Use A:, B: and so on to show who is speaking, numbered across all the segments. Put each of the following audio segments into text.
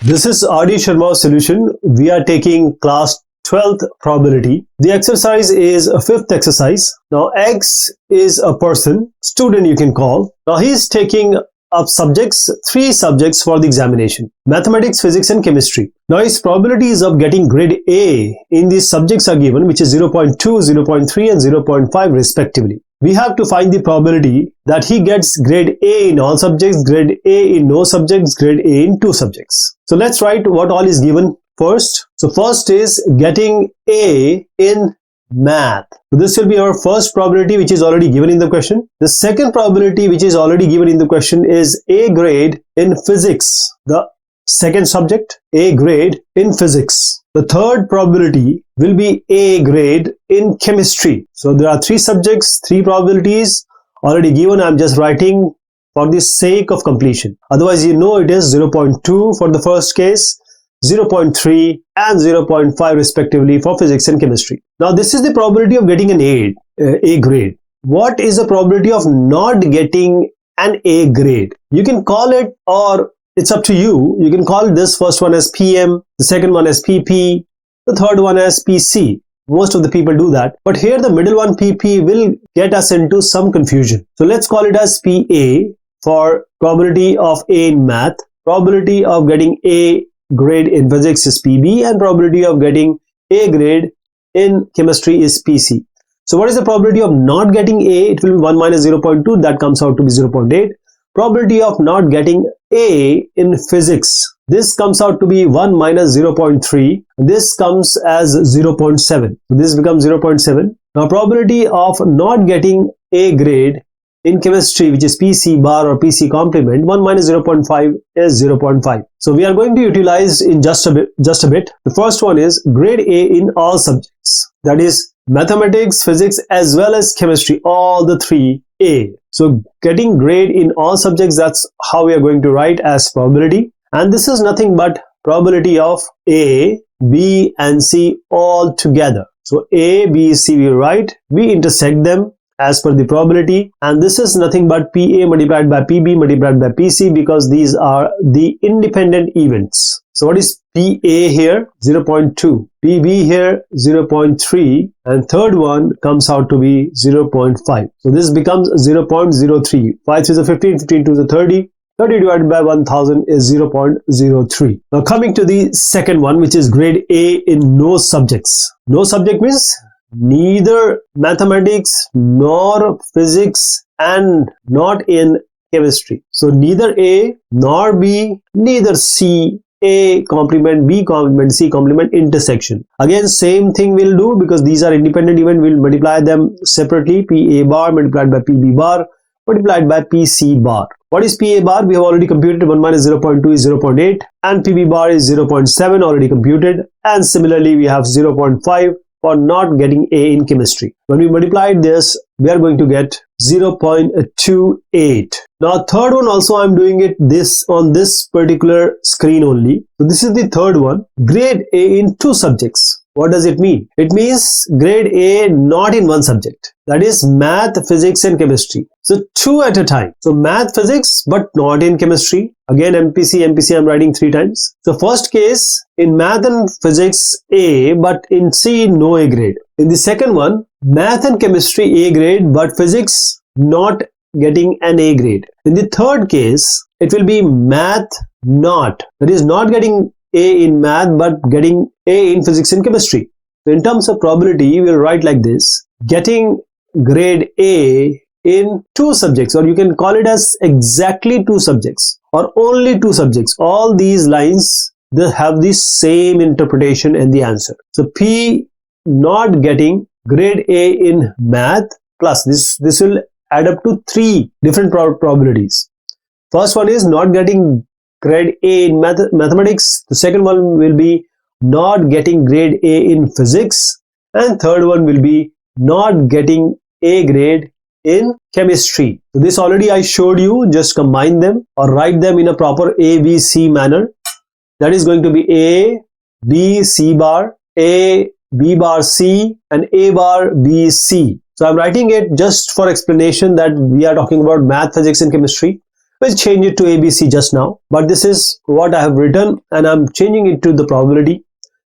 A: This is RD Sharma solution. We are taking class 12th probability. The exercise is a fifth exercise. Now X is a person, student you can call. Now he is taking up subjects, 3 subjects for the examination: mathematics, physics and chemistry. Now his probabilities of getting grade A in these subjects are given, which is 0.2, 0.3 and 0.5 respectively. We have to find the probability that he gets grade A in all subjects, grade A in no subjects, grade A in 2 subjects. So let's write what all is given first. So first is getting A in math. So this will be our first probability, which is already given in the question. The second probability, which is already given in the question, is A grade in physics, the second subject, A grade in physics. The third probability will be A grade in chemistry. So there are 3 subjects, 3 probabilities already given. I'm just writing for the sake of completion. Otherwise, you know it is 0.2 for the first case, 0.3 and 0.5 respectively for physics and chemistry. Now this is the probability of getting an A grade. What is the probability of not getting an A grade? You can call it, or it's up to you. You can call this first one as PM, the second one as PP, the third one as PC. Most of the people do that. But here the middle one, PP, will get us into some confusion. So let's call it as PA for probability of A in math. Probability of getting A grade in physics is PB, and probability of getting A grade in chemistry is PC. So what is the probability of not getting A? It will be 1 minus 0.2. That comes out to be 0.8. Probability of not getting A in physics, this comes out to be 1 minus 0.3. This comes as 0.7. So this becomes 0.7. Now probability of not getting A grade in chemistry, which is PC bar or PC complement, 1 minus 0.5 is 0.5. So we are going to utilize in just a bit. The first one is grade A in all subjects. That is mathematics, physics as well as chemistry, all the 3 A. So getting grade in all subjects, that's how we are going to write as probability. And this is nothing but probability of A, B and C all together. So A, B, C we write, we intersect them as per the probability, and this is nothing but PA multiplied by PB multiplied by PC, because these are the independent events. So what is PA here? 0.2. PB here 0.3, and third one comes out to be 0.5. So this becomes 0.03. 5 3 is 15, 15 2 is 30. 30 divided by 1000 is 0.03. Now coming to the second one, which is grade A in no subjects. No subject means neither mathematics nor physics and not in chemistry. So neither A nor B, neither C. A complement, B complement, C complement, intersection. Again same thing we'll do, because these are independent event. We'll multiply them separately. PA bar multiplied by PB bar multiplied by PC bar. What is PA bar? We have already computed. 1 minus 0.2 is 0.8, and PB bar is 0.7 already computed, and similarly we have 0.5 for not getting A in chemistry. When we multiplied this, we are going to get 0.28. Now third one also I'm doing it on this particular screen only. So this is the third one, grade A in 2 subjects. What does it mean? It means grade A not in one subject, that is math, physics and chemistry. So 2 at a time. So math, physics but not in chemistry. Again MPC I'm writing 3 times. So first case, in math and physics A, but in C no A grade. In the second one, math and chemistry A grade but physics not getting an A grade. In the third case, it will be math not, that is not getting A in math but getting A in physics and chemistry. So in terms of probability, we will write like this: getting grade A in 2 subjects, or you can call it as exactly 2 subjects or only 2 subjects. All these lines, they have the same interpretation and the answer. So P not getting grade A in math plus this will add up to 3 different probabilities. First one is not getting grade A in mathematics. The second one will be not getting grade A in physics, and third one will be not getting A grade in chemistry. So this already I showed you. Just combine them or write them in a proper A, B, C manner. That is going to be A, B, C bar, A, B bar, C, and A bar, B, C. So I'm writing it just for explanation that we are talking about math, physics and chemistry. We'll change it to ABC just now, but this is what I have written and I'm changing it to the probability.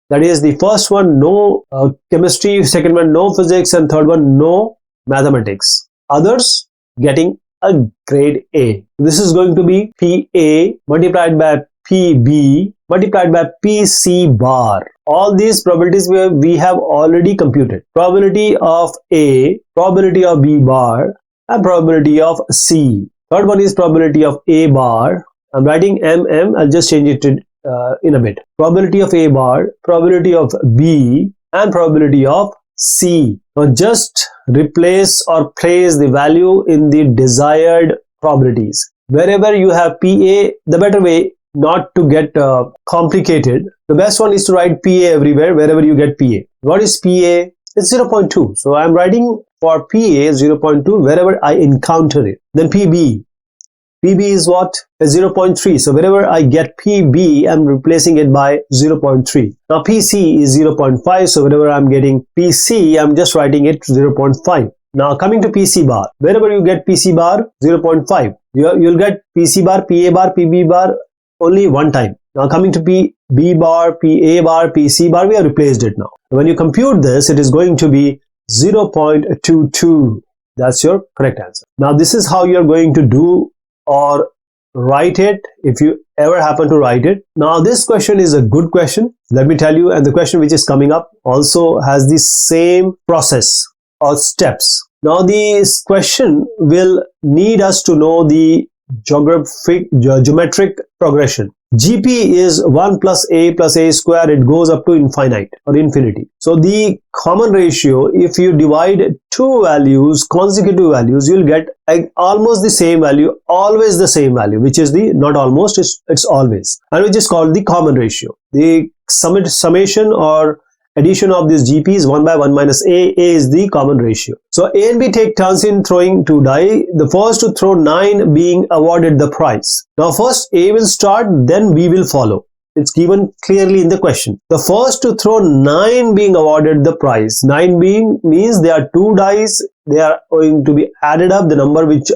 A: That is, the first one no chemistry, second one no physics, and third one no mathematics. Others getting a grade A. This is going to be PA multiplied by PB multiplied by PC bar. All these probabilities we have already computed. Probability of A, probability of B bar, and probability of C. Third one is probability of A bar. I'm writing MM. I'll just change it to in a bit. Probability of A bar, probability of B, and probability of C. Now just replace or place the value in the desired probabilities. Wherever you have PA, the better way not to get complicated, the best one is to write PA everywhere wherever you get PA. What is PA? It's 0.2. So I'm writing for PA 0.2 wherever I encounter it. Then PB. PB is what? 0.3. So wherever I get PB, I'm replacing it by 0.3. Now PC is 0.5. So wherever I'm getting PC, I'm just writing it 0.5. Now coming to PC bar. Wherever you get PC bar, 0.5. You'll get PC bar, PA bar, PB bar only one time. Now coming to PB bar, PA bar, PC bar, we have replaced it now. When you compute this, it is going to be 0.22. That's your correct answer. Now this is how you're going to do or write it if you ever happen to write it. Now this question is a good question, let me tell you, and the question which is coming up also has the same process or steps. Now this question will need us to know the geometric progression. GP is 1 plus A square. It goes up to infinite or infinity. So the common ratio, if you divide two values, consecutive values, you'll get almost the same value, always the same value, which is the, not almost, it's always, and which is called the common ratio. The summation or addition of this GP is 1 by 1 minus A. A is the common ratio. So A and B take turns in throwing two die. The first to throw 9 being awarded the prize. Now first A will start, then B will follow. It's given clearly in the question. The first to throw 9 being awarded the prize. 9 being means there are two dice. They are going to be added up. The number which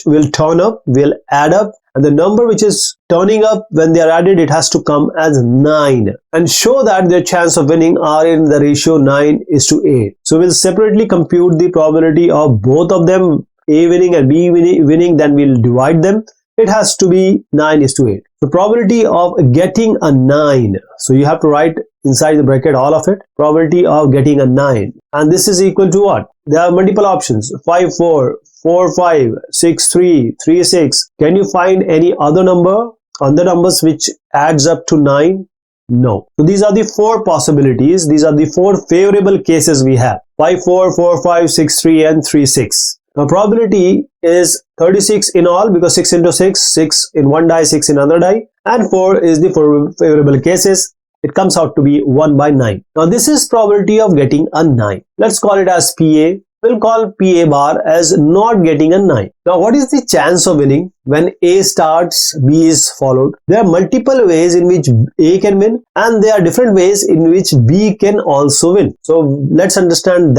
A: will turn up will add up. And the number which is turning up when they are added, it has to come as 9 and show that their chance of winning are in the ratio 9:8. So we'll separately compute the probability of both of them, A winning and B winning, then we'll divide them. It has to be 9:8. The probability of getting a 9. So you have to write inside the bracket all of it. Probability of getting a 9. And this is equal to what? There are multiple options. 5, 4, 4, 5, 6, 3, 3, 6. Can you find any other number on the numbers which adds up to 9? No. So these are the 4 possibilities. These are the 4 favorable cases we have. 5, 4, 4, 5, 6, 3 and 3, 6. Now probability is 36 in all because 6 into 6, 6 in one die, 6 in another die, and 4 is the 4 favorable cases. It comes out to be 1 by 9. Now this is probability of getting a 9. Let's call it as PA. We'll call PA bar as not getting a 9. Now what is the chance of winning when A starts, B is followed? There are multiple ways in which A can win, and there are different ways in which B can also win. So let's understand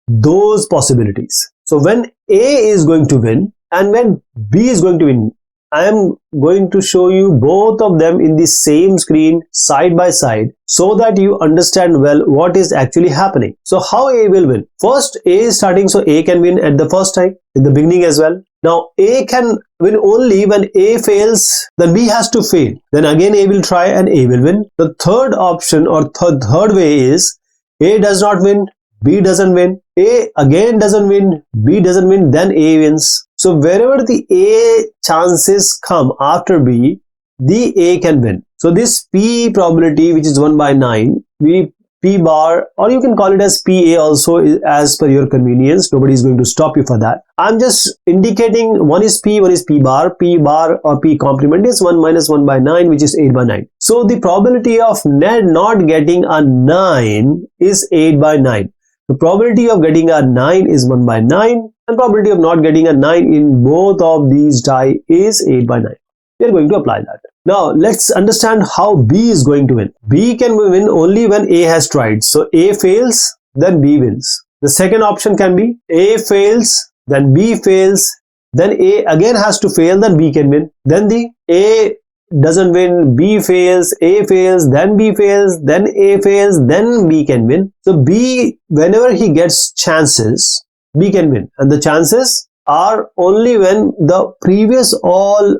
A: those possibilities. So when A is going to win and when B is going to win, I am going to show you both of them in the same screen side by side so that you understand well what is actually happening. So how A will win? First, A is starting, so A can win at the first time, in the beginning as well. Now A can win only when A fails, then B has to fail. Then again A will try and A will win. The third option or third way is A does not win, B doesn't win, A again doesn't win, B doesn't win, then A wins. So wherever the A chances come after B, the A can win. So this P probability, which is 1 by 9, P bar, or you can call it as PA also, as per your convenience. Nobody is going to stop you for that. I'm just indicating one is P, one is P bar or P complement is 1 minus 1 by 9, which is 8 by 9. So the probability of not getting a 9 is 8 by 9. The probability of getting a 9 is 1 by 9, and probability of not getting a 9 in both of these die is 8 by 9. We are going to apply that. Now let's understand how B is going to win. B can win only when A has tried. So A fails, then B wins. The second option can be A fails, then B fails, then A again has to fail, then B can win. Then the A doesn't win, B fails, A fails, then B fails, then A fails, then B can win. So B, whenever he gets chances, B can win, and the chances are only when the previous all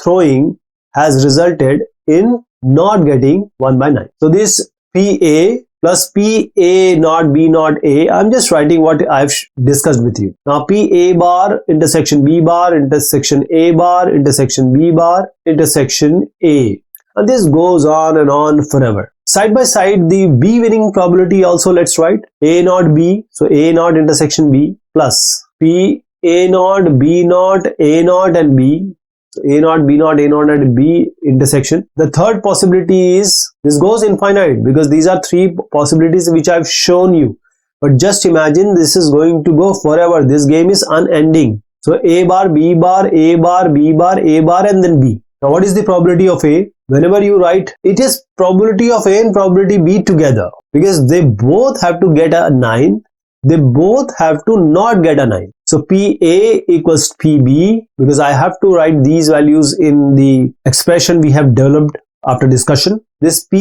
A: throwing has resulted in not getting 1 by 9. So this PA plus PA not B not A, I'm just writing what I've discussed with you. Now PA bar intersection B bar intersection A bar intersection B bar intersection A, and this goes on and on forever. Side by side, the B winning probability also let's write. A naught B, so A naught intersection B plus P A naught B naught A naught and B. So A naught, B naught, A naught and B intersection. The third possibility is, this goes infinite because these are three possibilities which I've shown you. But just imagine this is going to go forever. This game is unending. So A bar, B bar, A bar, B bar, A bar and then B. Now what is the probability of A? Whenever you write, it is probability of A and probability B together, because they both have to get a 9. They both have to not get a 9. So PA equals PB, because I have to write these values in the expression we have developed after discussion. This PA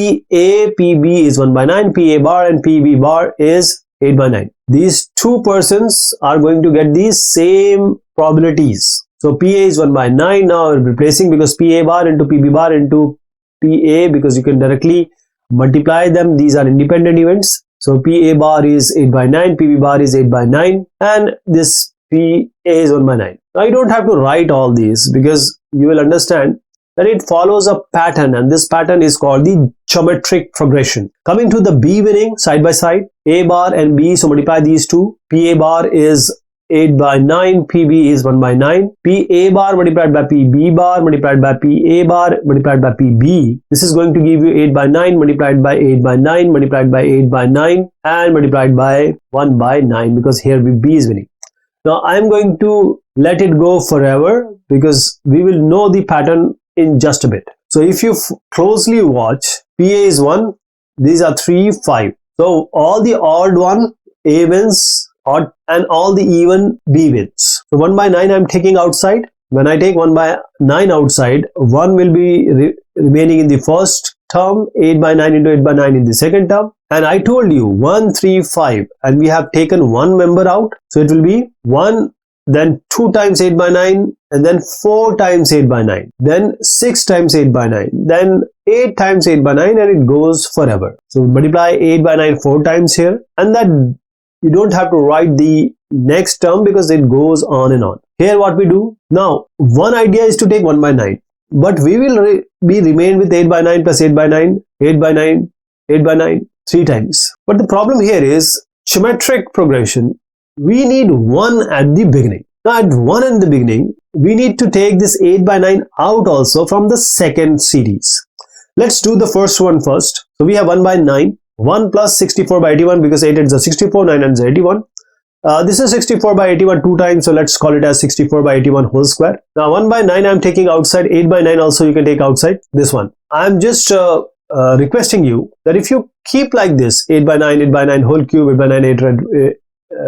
A: PB is 1 by 9, PA bar and PB bar is 8 by 9. These two persons are going to get these same probabilities. So PA is 1 by 9. Now replacing, because PA bar into PB bar into PA, because you can directly multiply them. These are independent events. So PA bar is 8 by 9, PB bar is 8 by 9, and this PA is 1 by 9. Now you don't have to write all these, because you will understand that it follows a pattern, and this pattern is called the geometric progression. Coming to the B winning side by side, A bar and B, so multiply these two. PA bar is 8 by 9, PB is 1 by 9, PA bar multiplied by PB bar multiplied by PA bar multiplied by PB. This is going to give you 8 by 9 multiplied by 8 by 9 multiplied by 8 by 9 and multiplied by 1 by 9, because here B is winning. Now I am going to let it go forever, because we will know the pattern in just a bit. So if you closely watch, PA is 1, these are 3, 5. So all the odd one A wins, odd, and all the even B wins. So 1 by 9 I am taking outside. When I take 1 by 9 outside, 1 will be remaining in the first term, 8 by 9 into 8 by 9 in the second term. And I told you 1, 3, 5, and we have taken one member out. So it will be 1, then 2 times 8 by 9, and then 4 times 8 by 9, then 6 times 8 by 9, then 8 times 8 by 9, and it goes forever. So multiply 8 by 9 4 times here, and that you don't have to write the next term because it goes on and on. Here what we do, now one idea is to take 1 by 9, but we will be remain with 8 by 9 plus 8 by 9, 8 by 9, 8 by 9 3 times. But the problem here is geometric progression. We need 1 at the beginning. Now at 1 in the beginning, we need to take this 8 by 9 out also from the second series. Let's do the first one first. So we have 1 by 9, 1 plus 64 by 81, because 8 is a 64, 9 is 81. This is 64 by 81 2 times, so let's call it as 64 by 81 whole square. Now 1 by 9 I'm taking outside, 8 by 9 also you can take outside this one. I'm just requesting you that if you keep like this, 8 by 9, 8 by 9 whole cube, 8 by 9, 8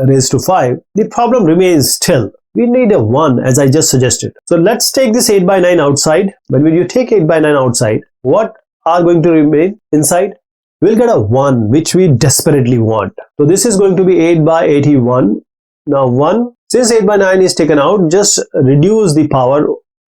A: raised to 5, the problem remains still. We need a 1 as I just suggested. So let's take this 8 by 9 outside. When you take 8 by 9 outside, what are going to remain inside? We'll get a 1, which we desperately want. So this is going to be 8 by 81. Now 1, since 8 by 9 is taken out, just reduce the power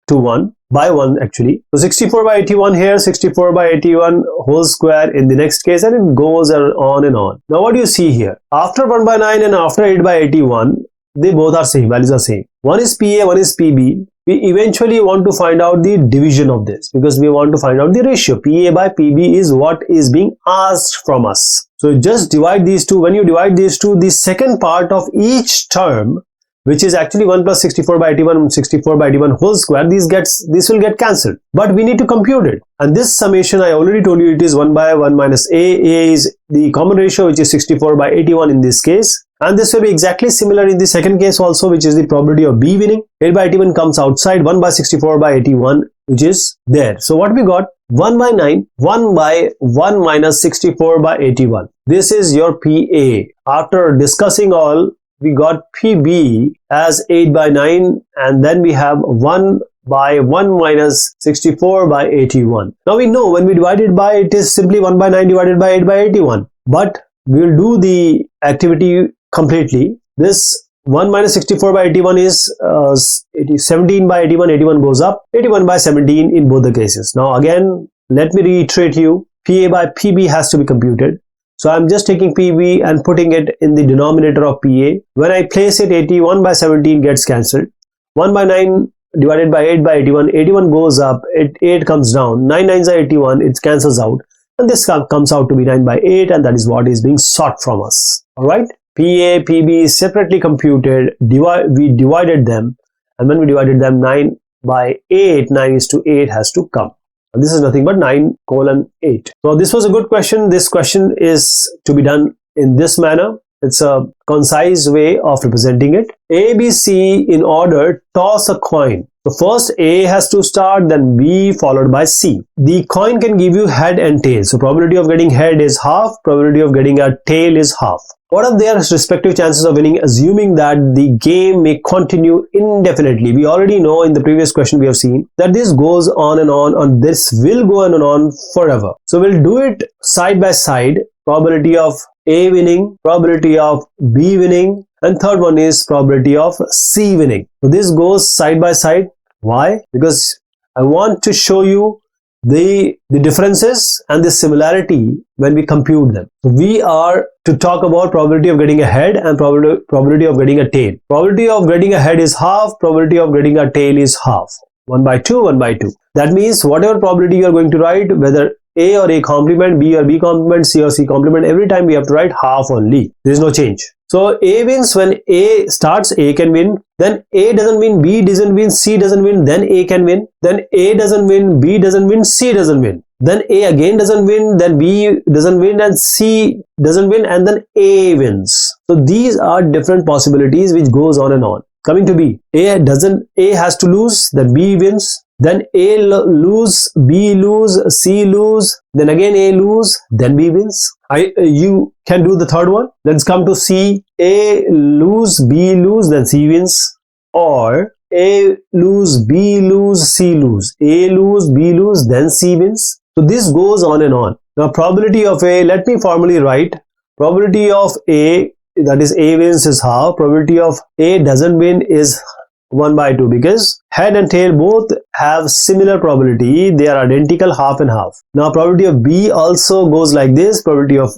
A: to 1 by 1 actually. So 64 by 81 here, 64 by 81 whole square in the next case, and it goes on and on. Now what do you see here? After 1 by 9 and after 8 by 81, they both are same, values are same. One is PA, one is PB. We eventually want to find out the division of this, because we want to find out the ratio. PA by PB is what is being asked from us. So just divide these two. When you divide these two, the second part of each term, which is actually 1 plus 64 by 81 and 64 by 81 whole square, this will get cancelled. But we need to compute it. And this summation, I already told you, it is 1 by 1 minus A. A is the common ratio, which is 64 by 81 in this case. And this will be exactly similar in the second case also, which is the probability of B winning. 8 by 81 comes outside, 1 by 64 by 81, which is there. So what we got? 1 by 9, 1 by 1 minus 64 by 81. This is your PA. After discussing all, we got PB as 8 by 9, and then we have 1 by 1 minus 64 by 81. Now we know when we divide it by, it is simply 1 by 9 divided by 8 by 81. But we will do the activity completely. This 1 minus 64 by 81 is 17 by 81. 81 goes up. 81 by 17 in both the cases. Now again, let me reiterate you. PA by PB has to be computed. So I'm just taking PB and putting it in the denominator of PA. When I place it, 81 by 17 gets cancelled. 1 by 9 divided by 8 by 81. 81 goes up. 8 comes down. 9 9s are 81. It cancels out. And this comes out to be 9 by 8. And that is what is being sought from us. Alright. PA, PB is separately computed. We divided them. And when we divided them 9 by 8, 9 is to 8 has to come. And this is nothing but 9:8. So this was a good question. This question is to be done in this manner. It's a concise way of representing it. A, B, C in order, toss a coin. So first A has to start, then B followed by C. The coin can give you head and tail. So probability of getting head is half, probability of getting a tail is half. What are their respective chances of winning, assuming that the game may continue indefinitely? We already know in the previous question we have seen that this goes on and this will go on and on forever. So we'll do it side by side. Probability of A winning, probability of B winning, and third one is probability of C winning. So this goes side by side. Why? Because I want to show you the differences and the similarity when we compute them. So we are to talk about probability of getting a head and probability of getting a tail. Probability of getting a head is half, probability of getting a tail is half. 1 by 2, 1 by 2. That means whatever probability you are going to write, whether A or A complement, B or B complement, C or C complement, every time we have to write half only. There is no change. So A wins when A starts, A can win. Then A doesn't win, B doesn't win, C doesn't win, then A can win. Then A doesn't win, B doesn't win, C doesn't win. Then A again doesn't win, then B doesn't win, and C doesn't win, and then A wins. So these are different possibilities which goes on and on. Coming to B, A has to lose, then B wins. Then A lose, B lose, C lose, then again A lose, then B wins. You can do the third one. Let's come to C. A lose, B lose, then C wins. Or A lose, B lose, C lose. A lose, B lose, then C wins. So this goes on and on. Now probability of A, let me formally write. Probability of A, that is A wins, is half. Probability of A doesn't win is 1 by 2, because head and tail both have similar probability. They are identical, half and half. Now probability of B also goes like this. Probability of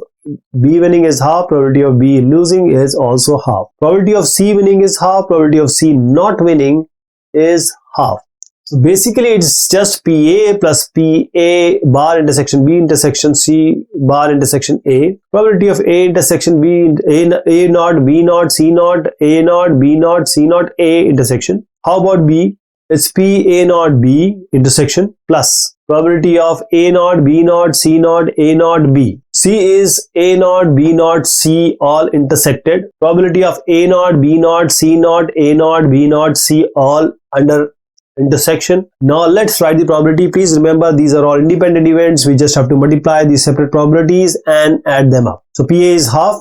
A: B winning is half, probability of B losing is also half. Probability of C winning is half, probability of C not winning is half. So basically it's just PA plus PA bar intersection B intersection C bar intersection A. Probability of A intersection B, A naught, B naught, C naught, A naught, B naught, C naught, A intersection. How about B? It's P A naught B intersection plus probability of A naught, B naught, C naught, A naught, B. C is A naught, B naught, C all intersected. Probability of A naught, B naught, C naught, A naught, B naught, C all under intersection. Now let's write the probability. Please remember these are all independent events. We just have to multiply these separate probabilities and add them up. So PA is half.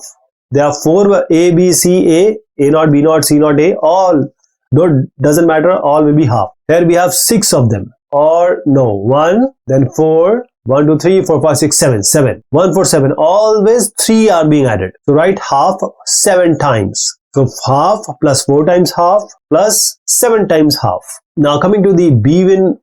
A: There are 4 A, B, C, A naught, B naught, C naught, A. All doesn't matter. All will be half. Here we have 6 of them. Or no, 1, then 4, 1, 2, 3, 4, 5, 6, 7, 7. 1, 4, 7. Always 3 are being added. So write half 7 times. So half plus 4 times half plus 7 times half. Now coming to the B wins,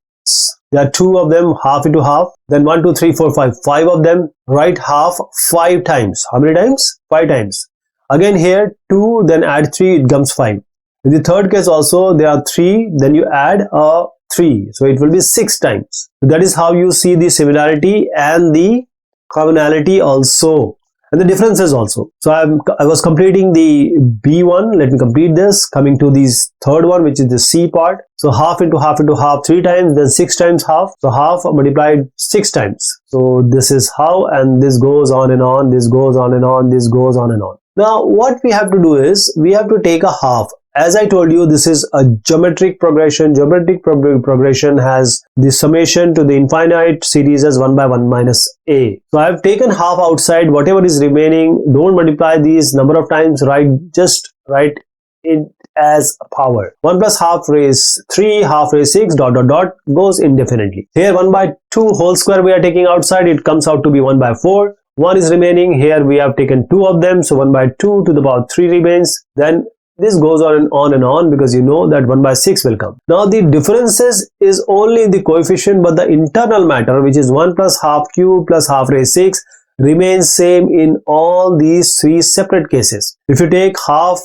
A: there are 2 of them, half into half. Then 1, 2, 3, 4, 5. 5 of them, write half 5 times. How many times? 5 times. Again here 2, then add 3, it comes 5. In the third case also there are 3, then you add a 3. So it will be 6 times. So that is how you see the similarity and the commonality also. And the differences also. So I was completing the B one. Let me complete this. Coming to this third one, which is the C part. So half into half into half 3 times, then 6 times half. So half multiplied 6 times. So this is how, and this goes on and on. This goes on and on. This goes on and on. Now what we have to do is we have to take a half. As I told you, this is a geometric progression. Geometric progression has the summation to the infinite series as 1 by 1 minus a. So I have taken half outside. Whatever is remaining, don't multiply these number of times, right? Just write it as a power. 1 plus half raised 3, half raised 6, dot dot dot, goes indefinitely. Here 1 by 2 whole square we are taking outside, it comes out to be 1 by 4. 1 is remaining. Here we have taken 2 of them, so 1 by 2 to the power 3 remains. Then this goes on and on because you know that 1 by 6 will come. Now the differences is only in the coefficient, but the internal matter, which is 1 plus half cube plus half raised 6, remains same in all these 3 separate cases. If you take half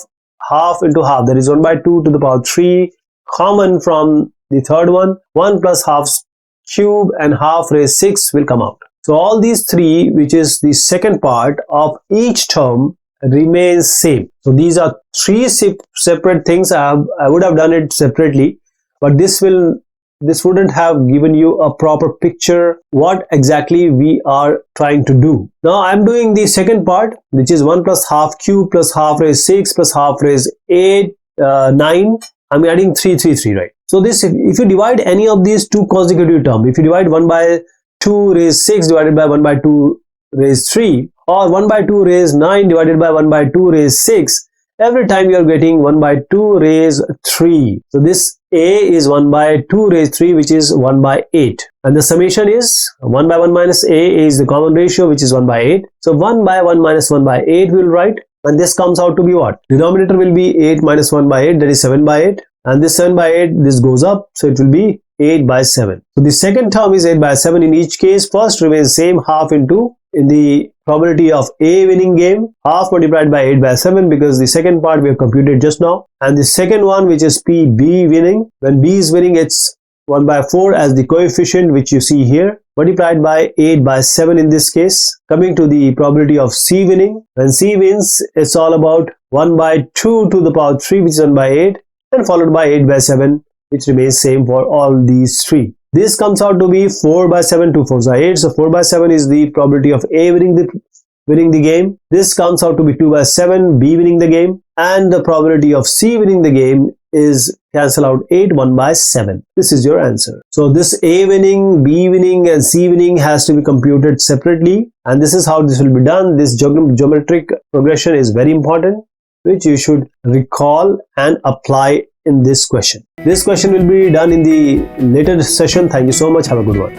A: into half, that is 1 by 2 to the power 3 common from the third one, 1 plus half cube and half raised 6 will come out. So all these 3, which is the second part of each term, remains same. So these are 3 separate things. I would have done it separately, but this wouldn't have given you a proper picture what exactly we are trying to do. Now I'm doing the second part, which is 1 plus half cube plus half raised 6 plus half raised 8, 9. I'm adding 3, 3, 3, right? So this, if you divide any of these 2 consecutive terms, if you divide 1 by 2 raised 6 divided by 1 by 2 raised 3, or 1 by 2 raised 9 divided by 1 by 2 raised 6, every time you are getting 1 by 2 raised 3. So this A is 1 by 2 raised 3, which is 1 by 8. And the summation is 1 by 1 minus A is the common ratio, which is 1 by 8. So 1 by 1 minus 1 by 8 we will write. And this comes out to be what? Denominator will be 8 minus 1 by 8, that is 7 by 8. And this 7 by 8, this goes up, so it will be 8 by 7. So the second term is 8 by 7 in each case. First remains same, half into, in the probability of A winning game, half multiplied by 8 by 7, because the second part we have computed just now. And the second one, which is B winning, when B is winning, it's 1 by 4 as the coefficient, which you see here, multiplied by 8 by 7 in this case. Coming to the probability of C winning, when C wins, it's all about 1 by 2 to the power 3, which is 1 by 8, and followed by 8 by 7, which remains same for all these 3. This comes out to be 4 by 7, 2 4s are 8. So 4 by 7 is the probability of A winning the game. This comes out to be 2 by 7, B winning the game. And the probability of C winning the game is cancel out 8, 1 by 7. This is your answer. So this A winning, B winning and C winning has to be computed separately. And this is how this will be done. This geometric progression is very important, which you should recall and apply in this question. This question will be done in the later session. Thank you so much. Have a good one.